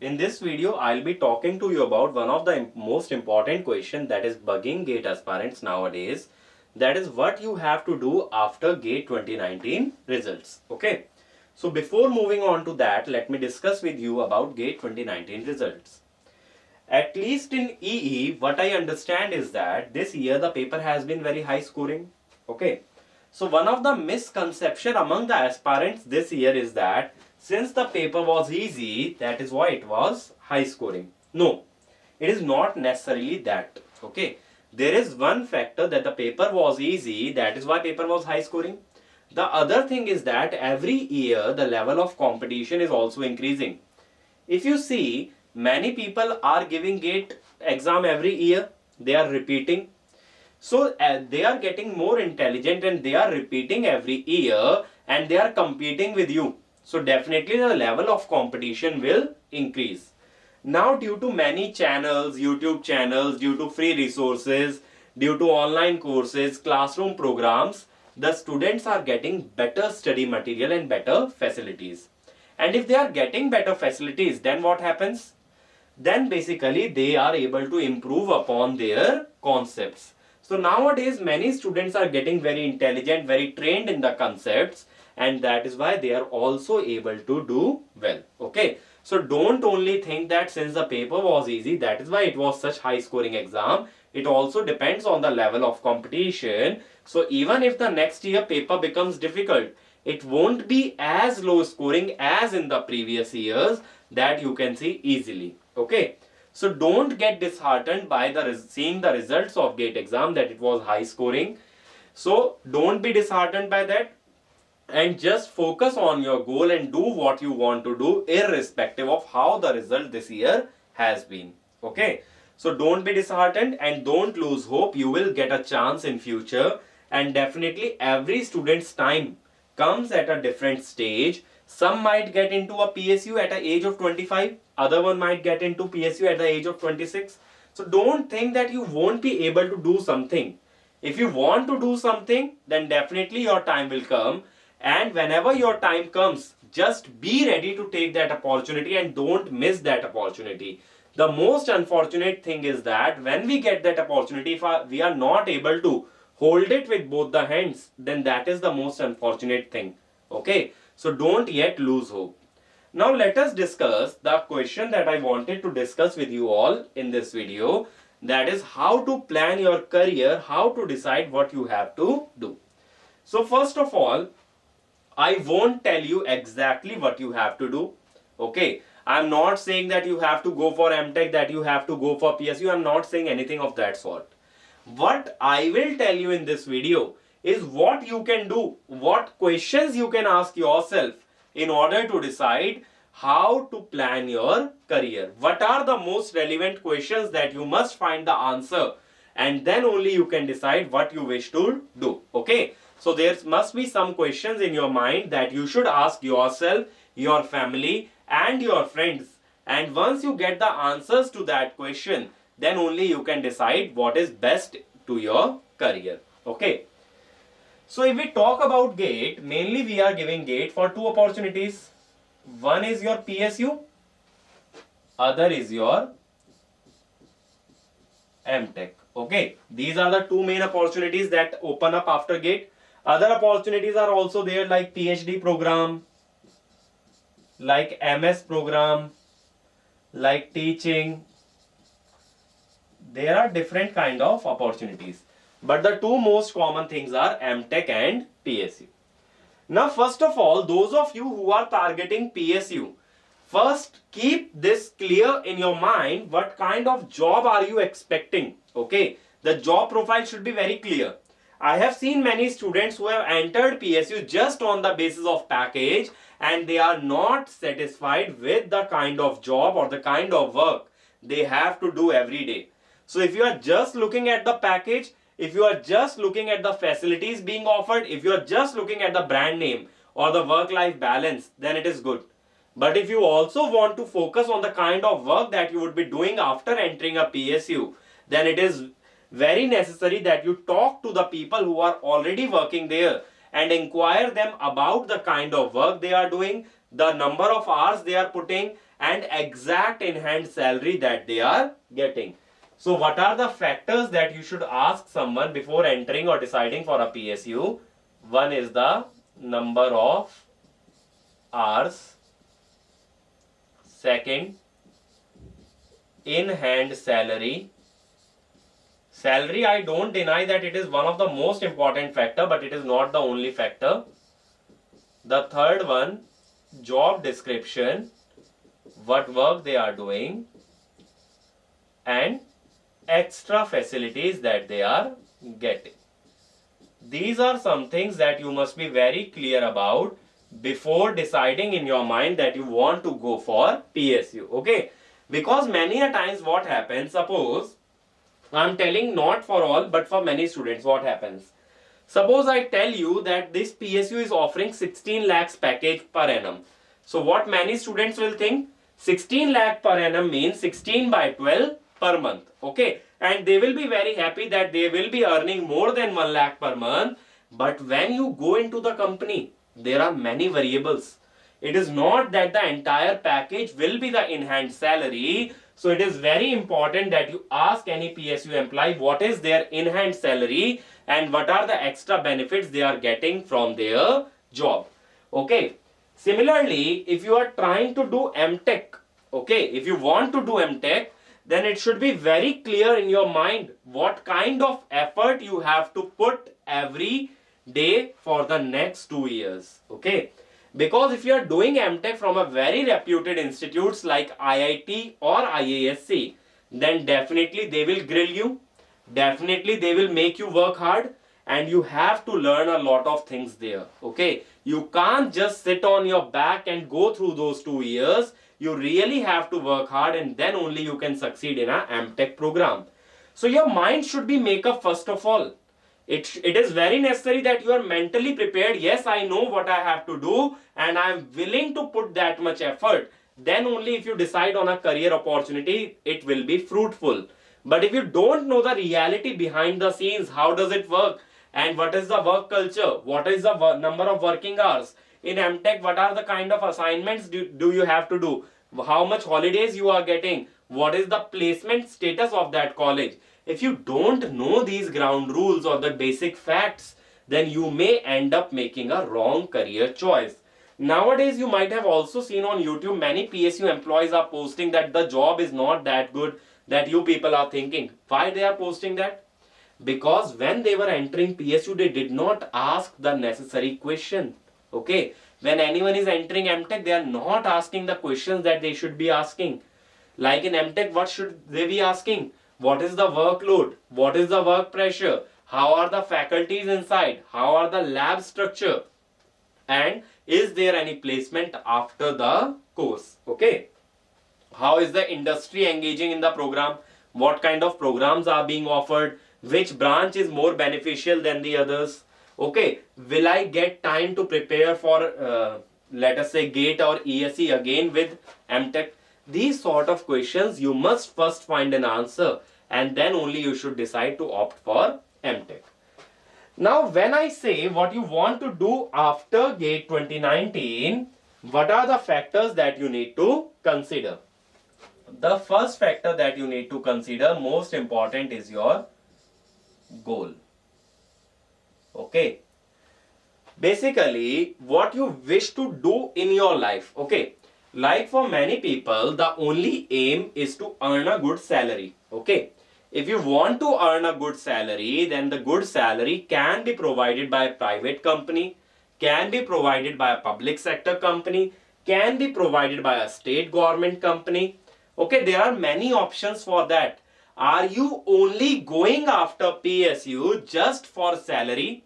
In this video, I'll be talking to you about one of the most important questions that is bugging GATE aspirants nowadays. That is what you have to do after GATE 2019 results. Okay. So before moving on to that, let me discuss with you about GATE 2019 results. At least in EE, what I understand is that this year the paper has been very high scoring. Okay. So one of the misconception among the aspirants this year is that since the paper was easy, that is why it was high scoring. No, it is not necessarily that. Okay. There is one factor that the paper was easy, that is why paper was high scoring. The other thing is that every year the level of competition is also increasing. If you see, many people are giving GATE exam every year. They are repeating. So they are getting more intelligent and they are repeating every year and they are competing with you. So definitely the level of competition will increase. Now due to many channels, YouTube channels, due to free resources, due to online courses, classroom programs, the students are getting better study material and better facilities. And if they are getting better facilities, then what happens? Then basically they are able to improve upon their concepts. So nowadays many students are getting very intelligent, very trained in the concepts, and that is why they are also able to do well. Okay. So don't only think that since the paper was easy, that is why it was such high scoring exam. It also depends on the level of competition. So even if the next year paper becomes difficult, it won't be as low scoring as in the previous years that you can see easily. Okay. So don't get disheartened by seeing the results of GATE exam that it was high scoring. So don't be disheartened by that and just focus on your goal and do what you want to do irrespective of how the result this year has been. Okay. So don't be disheartened and don't lose hope. You will get a chance in future, and definitely every student's time comes at a different stage. Some might get into a PSU at the age of 25. Other one might get into PSU at the age of 26. So don't think that you won't be able to do something. If you want to do something, then definitely your time will come. And whenever your time comes, just be ready to take that opportunity and don't miss that opportunity. The most unfortunate thing is that when we get that opportunity, if we are not able to hold it with both the hands, then that is the most unfortunate thing. Okay. So don't yet lose hope. Now let us discuss the question that I wanted to discuss with you all in this video. That is how to plan your career, how to decide what you have to do. So first of all, I won't tell you exactly what you have to do. Okay. I'm not saying that you have to go for MTech, that you have to go for PSU. I'm not saying anything of that sort. What I will tell you in this video is what you can do, what questions you can ask yourself in order to decide how to plan your career. What are the most relevant questions that you must find the answer, and then only you can decide what you wish to do. Okay. So there must be some questions in your mind that you should ask yourself, your family and your friends. And once you get the answers to that question, then only you can decide what is best to your career. Okay. So if we talk about GATE, mainly we are giving GATE for two opportunities. One is your PSU, other is your MTech. Okay, these are the two main opportunities that open up after GATE. Other opportunities are also there like PhD program, like MS program, like teaching. There are different kind of opportunities. But the two most common things are MTech and PSU. Now first of all, those of you who are targeting PSU, first keep this clear in your mind. What kind of job are you expecting? Okay, the job profile should be very clear. I have seen many students who have entered PSU just on the basis of package and they are not satisfied with the kind of job or the kind of work they have to do every day. So if you are just looking at the package, if you are just looking at the facilities being offered, if you are just looking at the brand name or the work-life balance, then it is good. But if you also want to focus on the kind of work that you would be doing after entering a PSU, then it is very necessary that you talk to the people who are already working there and inquire them about the kind of work they are doing, the number of hours they are putting, and exact in hand salary that they are getting. So what are the factors that you should ask someone before entering or deciding for a PSU? One is the number of hours. Second, in hand salary. Salary, I don't deny that it is one of the most important factor, but it is not the only factor. The third one, job description, what work they are doing, and extra facilities that they are getting. These are some things that you must be very clear about before deciding in your mind that you want to go for PSU. Okay, because many a times what happens, suppose I'm telling not for all but for many students, what happens, suppose I tell you that this PSU is offering 16 lakhs package per annum. So what many students will think, 16 lakh per annum means 16 by 12 per month. Okay, and they will be very happy that they will be earning more than 1 lakh per month. But when you go into the company, there are many variables. It is not that the entire package will be the in-hand salary. So it is very important that you ask any PSU employee what is their in-hand salary and what are the extra benefits they are getting from their job. Okay. Similarly, if you are trying to do MTech, okay, if you want to do MTech, then it should be very clear in your mind what kind of effort you have to put every day for the next 2 years. Okay. Because if you are doing MTech from a very reputed institutes like IIT or IASC, then definitely they will grill you. Definitely they will make you work hard and you have to learn a lot of things there. Okay. You can't just sit on your back and go through those 2 years. You really have to work hard and then only you can succeed in a MTech program. So your mind should be made up first of all. It is very necessary that you are mentally prepared. Yes, I know what I have to do and I am willing to put that much effort. Then only if you decide on a career opportunity, it will be fruitful. But if you don't know the reality behind the scenes, how does it work? And what is the work culture? What is the number of working hours? In MTech, what are the kind of assignments do you have to do? How much holidays you are getting? What is the placement status of that college? If you don't know these ground rules or the basic facts, then you may end up making a wrong career choice. Nowadays, you might have also seen on YouTube, many PSU employees are posting that the job is not that good that you people are thinking. Why they are posting that? Because when they were entering PSU, they did not ask the necessary question. Okay, when anyone is entering MTech, they are not asking the questions that they should be asking. Like in MTech, what should they be asking? What is the workload? What is the work pressure? How are the faculties inside? How are the lab structure? And is there any placement after the course? Okay. How is the industry engaging in the program? What kind of programs are being offered? Which branch is more beneficial than the others? Okay. Will I get time to prepare for let us say GATE or ESE again with MTech? These sort of questions you must first find an answer and then only you should decide to opt for MTech. Now when I say what you want to do after GATE 2019, what are the factors that you need to consider? The first factor that you need to consider, most important, is your goal. Okay. Basically, what you wish to do in your life. Okay. Like for many people, the only aim is to earn a good salary. Okay. If you want to earn a good salary, then the good salary can be provided by a private company, can be provided by a public sector company, can be provided by a state government company. Okay, there are many options for that. Are you only going after PSU just for salary?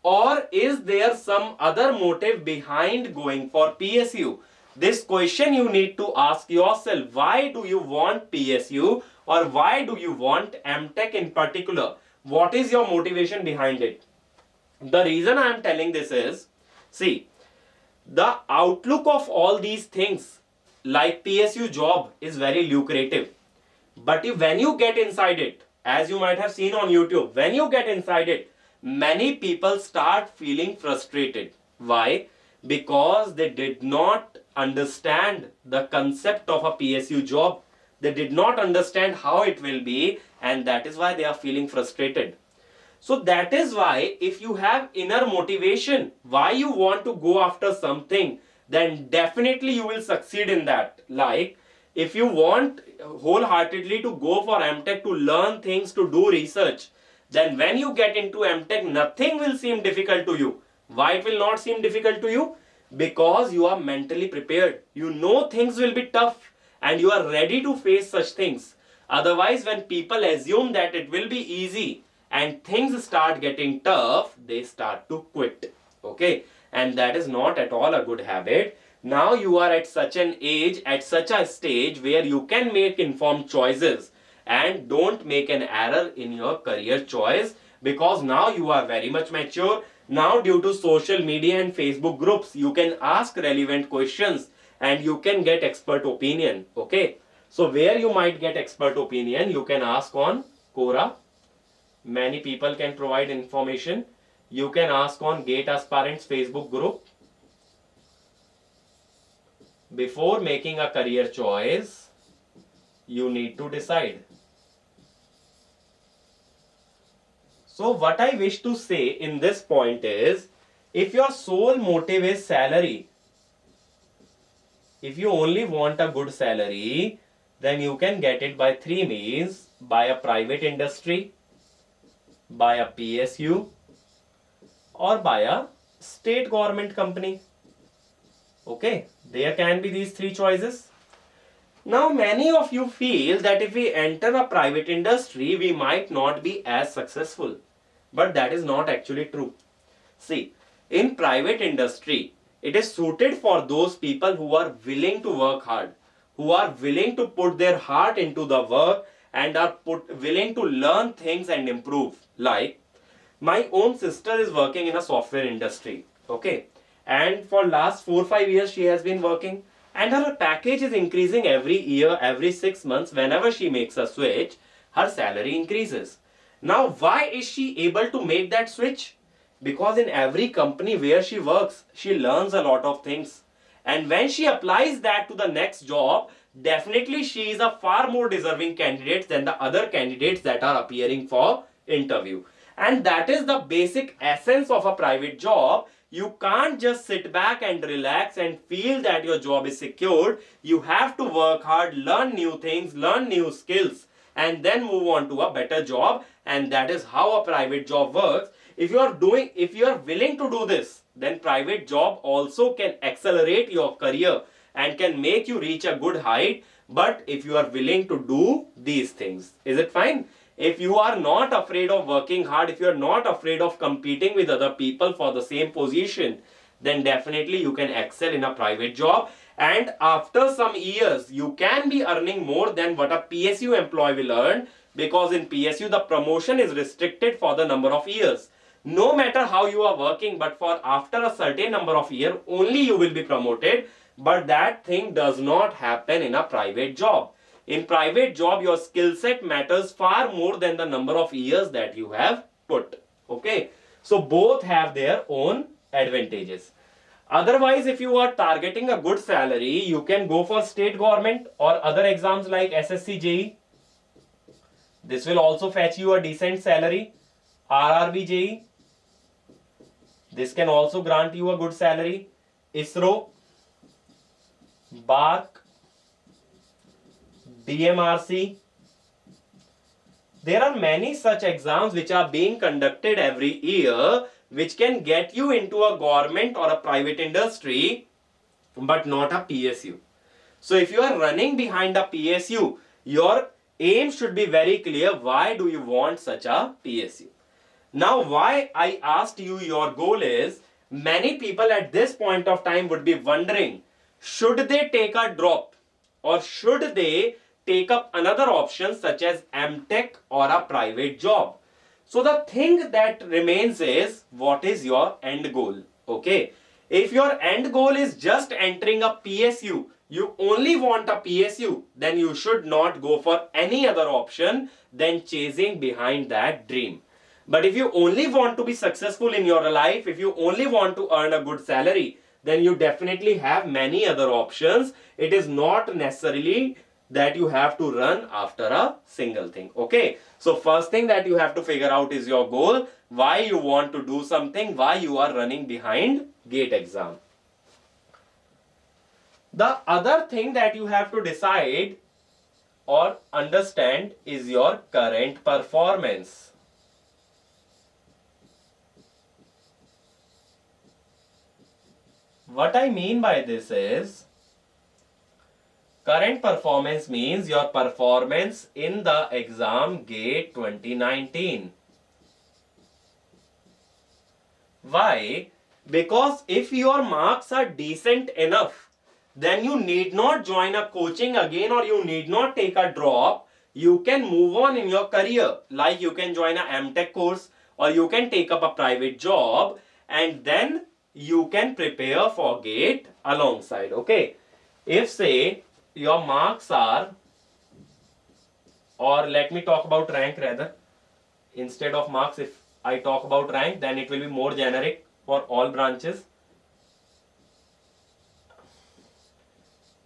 Or is there some other motive behind going for PSU? This question you need to ask yourself. Why do you want PSU or why do you want MTech in particular? What is your motivation behind it? The reason I am telling this is, see, the outlook of all these things like PSU job is very lucrative. But when you get inside it, as you might have seen on YouTube, when you get inside it, many people start feeling frustrated. Why? Because they did not understand the concept of a PSU job. They did not understand how it will be, and that is why they are feeling frustrated. So that is why if you have inner motivation, why you want to go after something, then definitely you will succeed in that. Like if you want wholeheartedly to go for MTech, to learn things, to do research, then when you get into MTech, nothing will seem difficult to you. Why it will not seem difficult to you? Because you are mentally prepared. You know things will be tough and you are ready to face such things. Otherwise, when people assume that it will be easy and things start getting tough, they start to quit. Okay, and that is not at all a good habit. Now you are at such an age, at such a stage where you can make informed choices, and don't make an error in your career choice, because now you are very much mature. Now due to social media and Facebook groups, you can ask relevant questions and you can get expert opinion. Okay, so where you might get expert opinion, you can ask on Quora. Many people can provide information. You can ask on GATE Aspirants Facebook group. Before making a career choice, you need to decide. So what I wish to say in this point is, if your sole motive is salary, if you only want a good salary, then you can get it by three means: by a private industry, by a PSU, or by a state government company. Okay, there can be these three choices. Now many of you feel that if we enter a private industry, we might not be as successful. But that is not actually true. See, in private industry, it is suited for those people who are willing to work hard, who are willing to put their heart into the work and are willing to learn things and improve. Like, my own sister is working in a software industry. Okay, and for last 4-5 years she has been working, and her package is increasing every year, every 6 months. Whenever she makes a switch, her salary increases. Now why is she able to make that switch? Because in every company where she works, she learns a lot of things, and when she applies that to the next job, definitely she is a far more deserving candidate than the other candidates that are appearing for interview. And that is the basic essence of a private job. You can't just sit back and relax and feel that your job is secured. You have to work hard, learn new things, learn new skills, and then move on to a better job. And that is how a private job works. If you are willing to do this, then private job also can accelerate your career and can make you reach a good height. But if you are willing to do these things, is it fine? If you are not afraid of working hard, if you are not afraid of competing with other people for the same position, then definitely you can excel in a private job. And after some years, you can be earning more than what a PSU employee will earn, because in PSU the promotion is restricted for the number of years. No matter how you are working, but for after a certain number of years, only you will be promoted. But that thing does not happen in a private job. In private job, your skill set matters far more than the number of years that you have put. Okay, so both have their own advantages. Otherwise, if you are targeting a good salary, you can go for state government or other exams like SSC JE. This will also fetch you a decent salary. RRB JE. This can also grant you a good salary. ISRO, BARC, DMRC. There are many such exams which are being conducted every year, which can get you into a government or a private industry, but not a PSU. So if you are running behind a PSU, your aim should be very clear. Why do you want such a PSU? Now, why I asked you your goal is, many people at this point of time would be wondering, should they take a drop or should they take up another option such as MTech or a private job? So the thing that remains is, what is your end goal? Okay, if your end goal is just entering a PSU, you only want a PSU, then you should not go for any other option than chasing behind that dream. But if you only want to be successful in your life, if you only want to earn a good salary, then you definitely have many other options. It is not necessarily that you have to run after a single thing. Okay, so first thing that you have to figure out is your goal, why you want to do something, why you are running behind GATE exam. The other thing that you have to decide or understand is your current performance. What I mean by this is, current performance means your performance in the exam GATE 2019. Why? Because if your marks are decent enough, then you need not join a coaching again, or you need not take a drop. You can move on in your career. Like you can join a MTech course, or you can take up a private job, and then you can prepare for GATE alongside. Okay. If say your marks are, or let me talk about rank rather, instead of marks, if I talk about rank, then it will be more generic for all branches.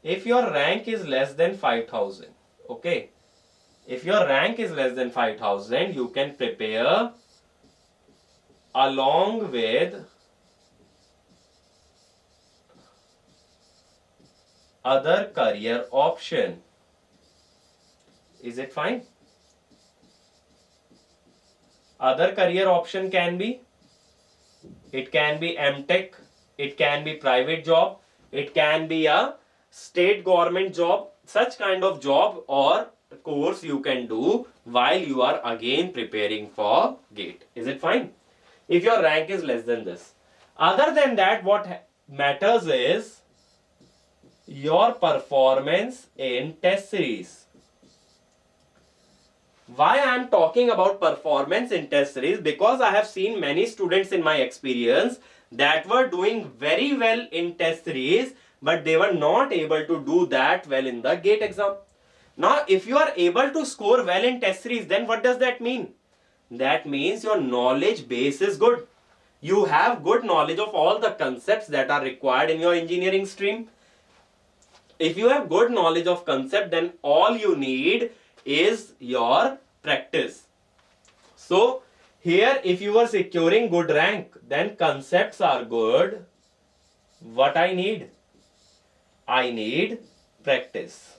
If your rank is less than 5,000, okay, if your rank is less than 5,000, you can prepare along with other career option. Is it fine? Other career option can be, it can be MTech, it can be private job, it can be a state government job. Such kind of job or course you can do while you are again preparing for GATE. Is it fine? If your rank is less than this. Other than that, what matters is your performance in test series. Why I am talking about performance in test series? Because I have seen many students in my experience that were doing very well in test series, but they were not able to do that well in the GATE exam. Now, if you are able to score well in test series, then what does that mean? That means your knowledge base is good. You have good knowledge of all the concepts that are required in your engineering stream. If you have good knowledge of concept, then all you need is your practice. So here, if you are securing good rank, then concepts are good. What I need? I need practice.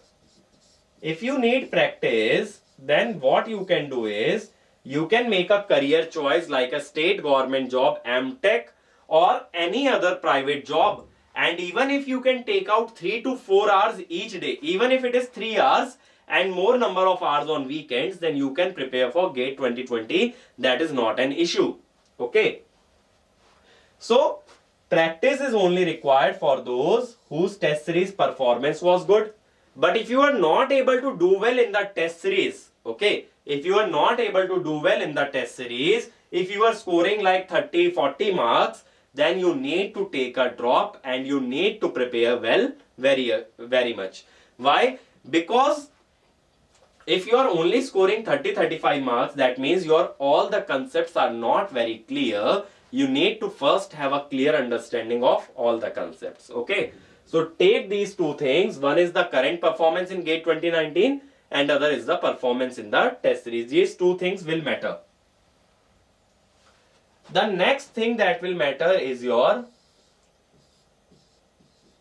If you need practice, then what you can do is, you can make a career choice like a state government job, MTech, or any other private job. And even if you can take out 3 to 4 hours each day, even if it is 3 hours and more number of hours on weekends, then you can prepare for GATE 2020. That is not an issue. Okay. So, practice is only required for those whose test series performance was good. But if you are not able to do well in the test series, okay, if you are not able to do well in the test series, if you are scoring like 30, 40 marks, then you need to take a drop and you need to prepare well very much. Why? Because if you are only scoring 30, 35 marks, that means all the concepts are not very clear. You need to first have a clear understanding of all the concepts. Okay. So take these two things. One is the current performance in GATE 2019 and other is the performance in the test series. These two things will matter. The next thing that will matter is your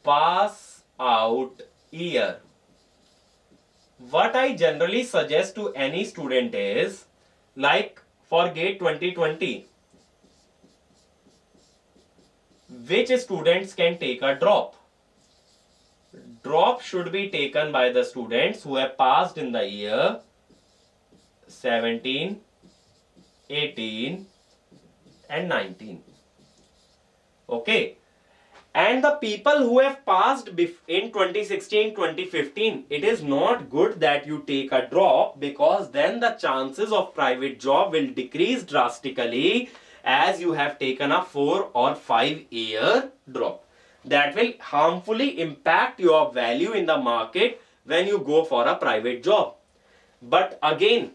pass out year. What I generally suggest to any student is, like for GATE 2020, which students can take a drop? Drop should be taken by the students who have passed in the year 17, 18 and 19. Okay. And the people who have passed in 2016, 2015, it is not good that you take a drop, because then the chances of private job will decrease drastically as you have taken a 4 or 5 year drop. That will harmfully impact your value in the market when you go for a private job. But again,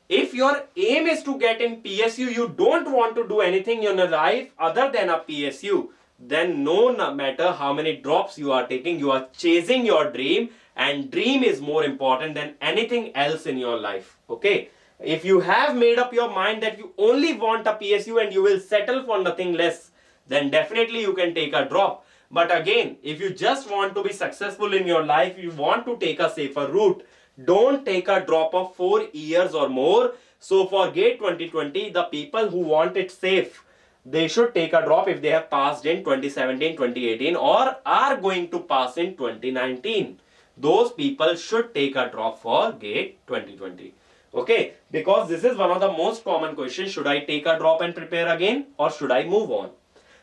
if your aim is to get in PSU, you don't want to do anything in your life other than a PSU, then no matter how many drops you are taking, you are chasing your dream, and dream is more important than anything else in your life. Okay, if you have made up your mind that you only want a PSU and you will settle for nothing less, then definitely you can take a drop. But again, if you just want to be successful in your life, you want to take a safer route, don't take a drop of 4 years or more. So for GATE 2020, the people who want it safe, they should take a drop if they have passed in 2017, 2018 or are going to pass in 2019. Those people should take a drop for GATE 2020. Okay, because this is one of the most common questions. Should I take a drop and prepare again, or should I move on?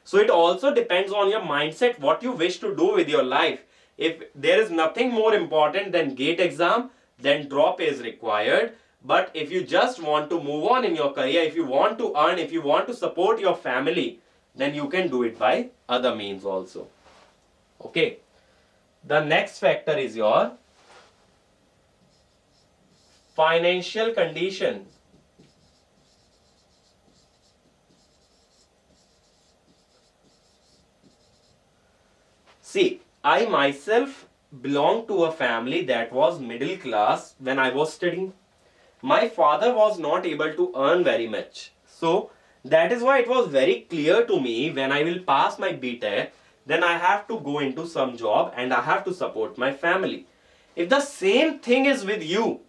So it also depends on your mindset, what you wish to do with your life. If there is nothing more important than GATE exam, then drop is required. But if you just want to move on in your career, if you want to earn, if you want to support your family, then you can do it by other means also. Okay. The next factor is your financial condition. See, I myself belong to a family that was middle class when I was studying. My father was not able to earn very much. So that is why it was very clear to me, when I will pass my BTech, then I have to go into some job and I have to support my family. If the same thing is with you,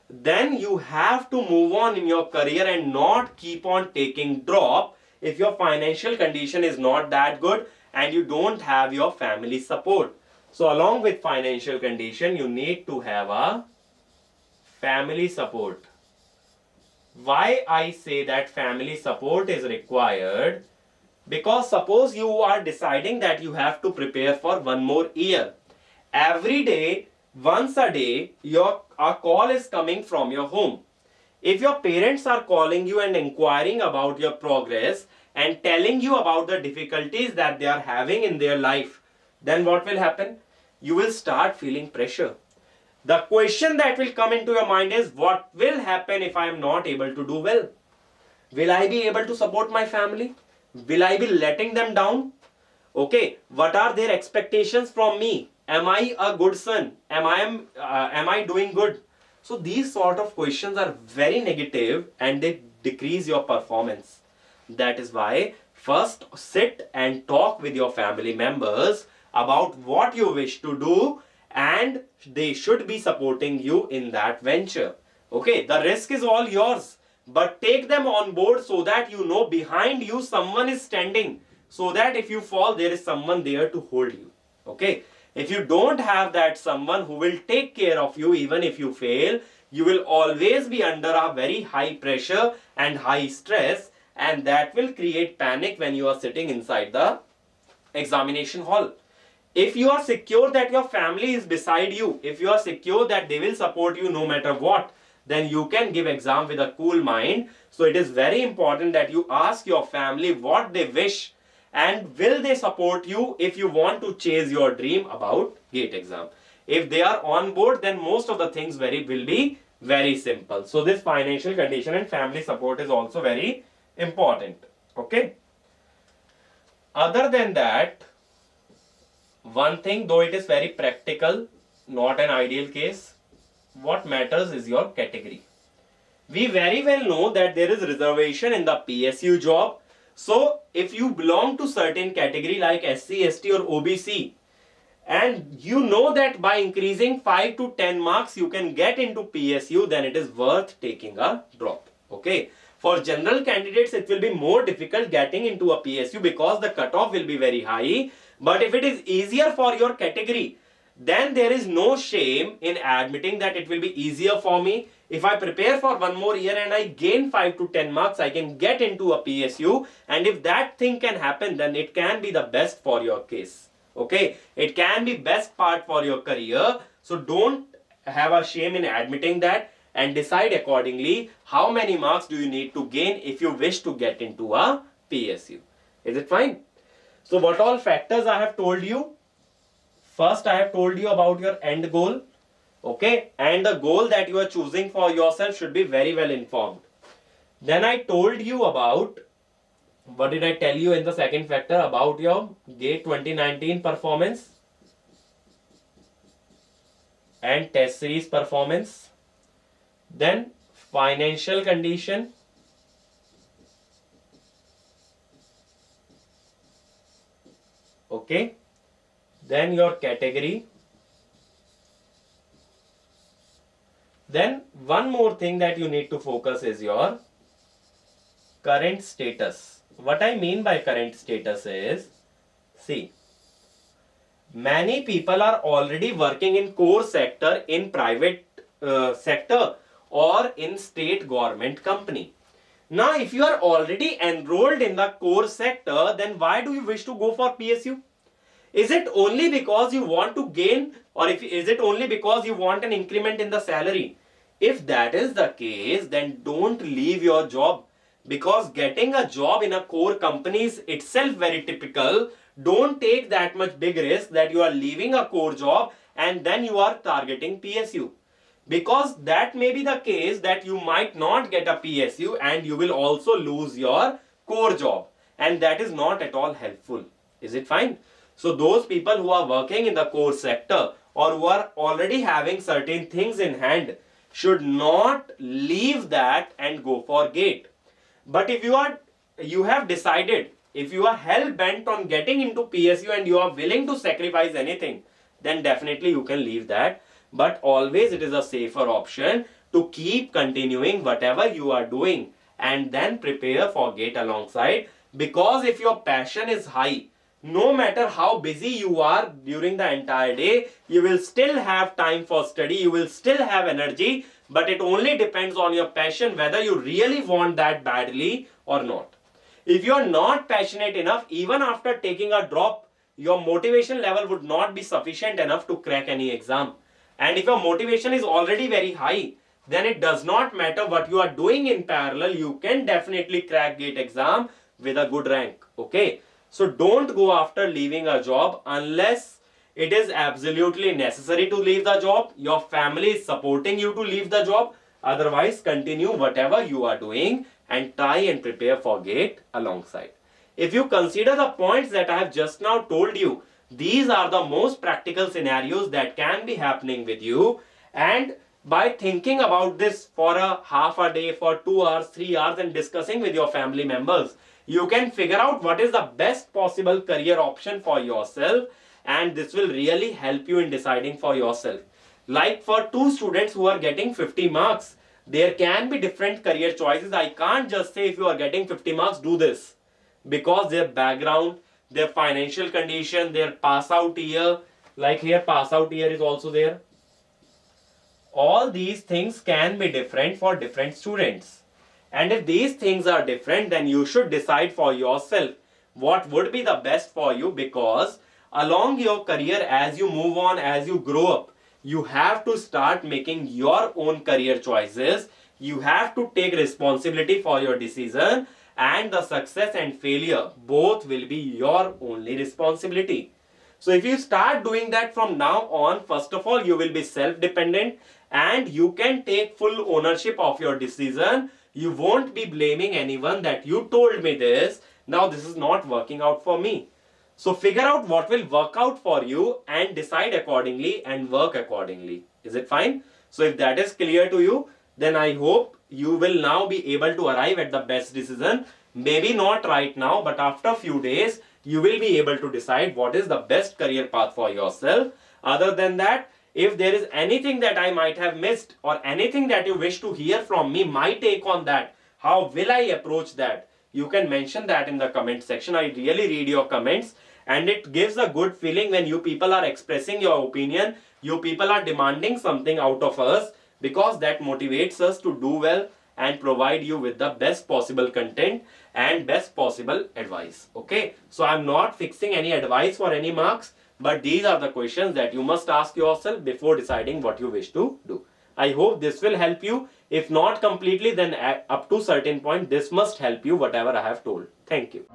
then you have to move on in your career and not keep on taking drop if your financial condition is not that good and you don't have your family support. So along with financial condition, you need to have a family support. Why I say that family support is required? Because suppose you are deciding that you have to prepare for one more year. Every day, once a day, a call is coming from your home. If your parents are calling you and inquiring about your progress and telling you about the difficulties that they are having in their life, then what will happen? You will start feeling pressure. The question that will come into your mind is, what will happen if I am not able to do well? Will I be able to support my family? Will I be letting them down? Okay, what are their expectations from me? Am I a good son? Am I doing good? So these sort of questions are very negative and they decrease your performance. That is why first sit and talk with your family members about what you wish to do, and they should be supporting you in that venture. Okay, the risk is all yours, but take them on board so that you know behind you someone is standing, so that if you fall, there is someone there to hold you. Okay, if you don't have that someone who will take care of you even if you fail, you will always be under a very high pressure and high stress, and that will create panic when you are sitting inside the examination hall. If you are secure that your family is beside you, if you are secure that they will support you no matter what, then you can give exam with a cool mind. So it is very important that you ask your family what they wish and will they support you if you want to chase your dream about GATE exam. If they are on board, then most of the things will be very simple. So this financial condition and family support is also very important. Okay. Other than that, one thing, though it is very practical, not an ideal case, what matters is your category. We very well know that there is reservation in the PSU job. So if you belong to certain category like SC, ST or OBC, and you know that by increasing 5 to 10 marks you can get into PSU, then it is worth taking a drop. Okay. For general candidates, it will be more difficult getting into a PSU because the cutoff will be very high. But if it is easier for your category, then there is no shame in admitting that it will be easier for me. If I prepare for one more year and I gain 5 to 10 marks, I can get into a PSU. And if that thing can happen, then it can be the best for your case. Okay, it can be best part for your career. So don't have a shame in admitting that, and decide accordingly how many marks do you need to gain if you wish to get into a PSU. Is it fine? So what all factors I have told you? First, I have told you about your end goal. Okay, and the goal that you are choosing for yourself should be very well informed. Then I told you about What did I tell you in the second factor about your GATE 2019 performance and test series performance? Then financial condition, okay, then your category. Then one more thing that you need to focus is your current status. What I mean by current status is, see, many people are already working in core sector in private sector or in state government company. Now, if you are already enrolled in the core sector, then why do you wish to go for PSU? Is it only because you want to gain, or is it only because you want an increment in the salary? If that is the case, then don't leave your job, because getting a job in a core company is itself very typical. Don't take that much big risk that you are leaving a core job and then you are targeting PSU. Because that may be the case that you might not get a PSU and you will also lose your core job. And that is not at all helpful. Is it fine? So those people who are working in the core sector or who are already having certain things in hand should not leave that and go for GATE. But if you have decided, if you are hell bent on getting into PSU and you are willing to sacrifice anything, then definitely you can leave that. But always it is a safer option to keep continuing whatever you are doing and then prepare for GATE alongside. Because if your passion is high, no matter how busy you are during the entire day, you will still have time for study, you will still have energy, but it only depends on your passion whether you really want that badly or not. If you are not passionate enough, even after taking a drop, your motivation level would not be sufficient enough to crack any exam. And if your motivation is already very high, then it does not matter what you are doing in parallel, you can definitely crack GATE exam with a good rank. Okay. So don't go after leaving a job unless it is absolutely necessary to leave the job. Your family is supporting you to leave the job. Otherwise, continue whatever you are doing and try and prepare for GATE alongside. If you consider the points that I have just now told you, these are the most practical scenarios that can be happening with you. And by thinking about this for a half a day, for 2 hours, 3 hours and discussing with your family members, you can figure out what is the best possible career option for yourself, and this will really help you in deciding for yourself. Like for 2 students who are getting 50 marks, there can be different career choices. I can't just say if you are getting 50 marks, do this. Because their background, their financial condition, their pass out year, like here pass out year is also there. All these things can be different for different students. And if these things are different, then you should decide for yourself what would be the best for you, because along your career, as you move on, as you grow up, you have to start making your own career choices. You have to take responsibility for your decision, and the success and failure both will be your only responsibility. So if you start doing that from now on, first of all, you will be self-dependent and you can take full ownership of your decision. You won't be blaming anyone that you told me this, now this is not working out for me. So figure out what will work out for you and decide accordingly and work accordingly. Is it fine? So if that is clear to you, then I hope you will now be able to arrive at the best decision. Maybe not right now, but after a few days, you will be able to decide what is the best career path for yourself. Other than that, if there is anything that I might have missed or anything that you wish to hear from me, my take on that, how will I approach that, you can mention that in the comment section. I really read your comments and it gives a good feeling when you people are expressing your opinion. You people are demanding something out of us, because that motivates us to do well and provide you with the best possible content and best possible advice. Okay, so I'm not fixing any advice for any marks, but these are the questions that you must ask yourself before deciding what you wish to do. I hope this will help you. If not completely, then up to certain point this must help you, whatever I have told. Thank you.